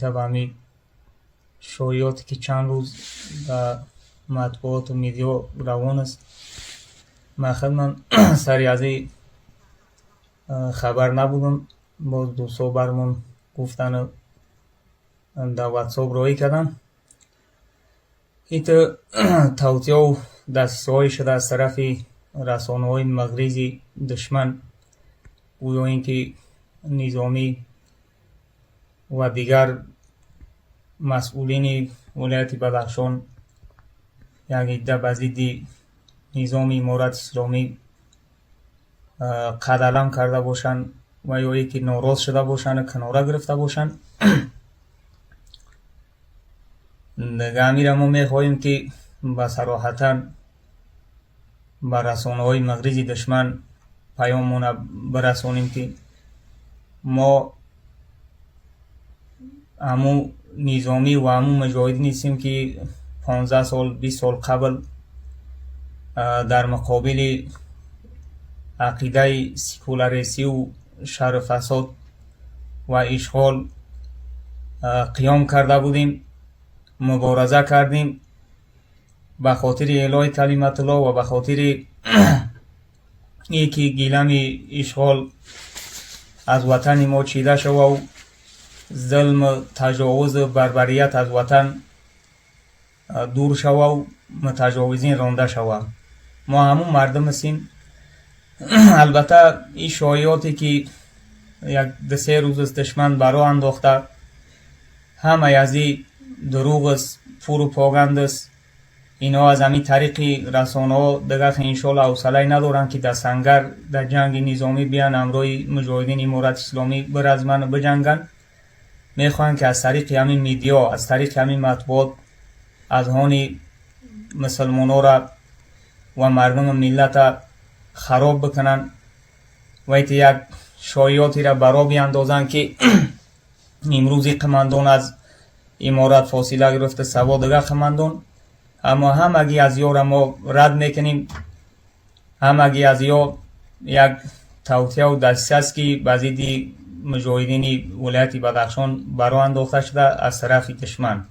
رابطه با همین شایعاتی که چند روز در مطبوعات و میدیا روان است. من خودم سری از این خبر نبودم. باز دوستا برمون گفتن در واتساپ رایی کردن. این توطئه و دستیسه‌های شده از طرف رسانه‌های مغرضی دشمن، گویا اینکه نظامی و دیگر مسئولین ولایت بدخشان یک عده به ضد نظام امارت اسلامی قدم کرده باشند و یا اینکه ناراض شده باشند کناره گرفته باشند. دیگه امیر ما میخواهیم که به صراحتا به رسانه‌های مغرضی دشمن پیاممون برسانیم که ما همو نظامی و همو مجاهدی نیستیم که 15 سال 20 سال قبل در مقابل عقیده سکولاریستی و شر فساد و اشغال قیام کرده بودیم، مبارزه کردیم به خاطر اعلای کلمت الله و به خاطر یکی گیلم اشغال از وطن ما چیده شود و ظلم تجاوز بربریت از وطن دور شود و متجاوزین رانده شود. ما همون مردم هستیم. البته این شایعاتی که یک دو سه روز از دشمن برا انداخته همه از این دروغ است، پروپاگاند است. اینا از همین طریق رسانه ها دیگه انشالله حوصله ندارن که در سنگر در جنگ نظامی بیان امروی مجاهدین امارت اسلامی برزمن بجنگن. میخوان که از طریق همین میدیا، از طریق همین مطبوعات اذهان مسلمان ها را و مردم ملت خراب بکنن و ایتی یک شایعاتی را برا بیاندازن که امروز قماندان از امارت فاصله گرفته سوا دیگه قماندان. اما همگی از یا را ما رد میکنیم. همگی از یا یک توطئه و دسیسه است که به ضد مجاهدین ولایت بدخشان برا انداخته شده از طرف دشمن.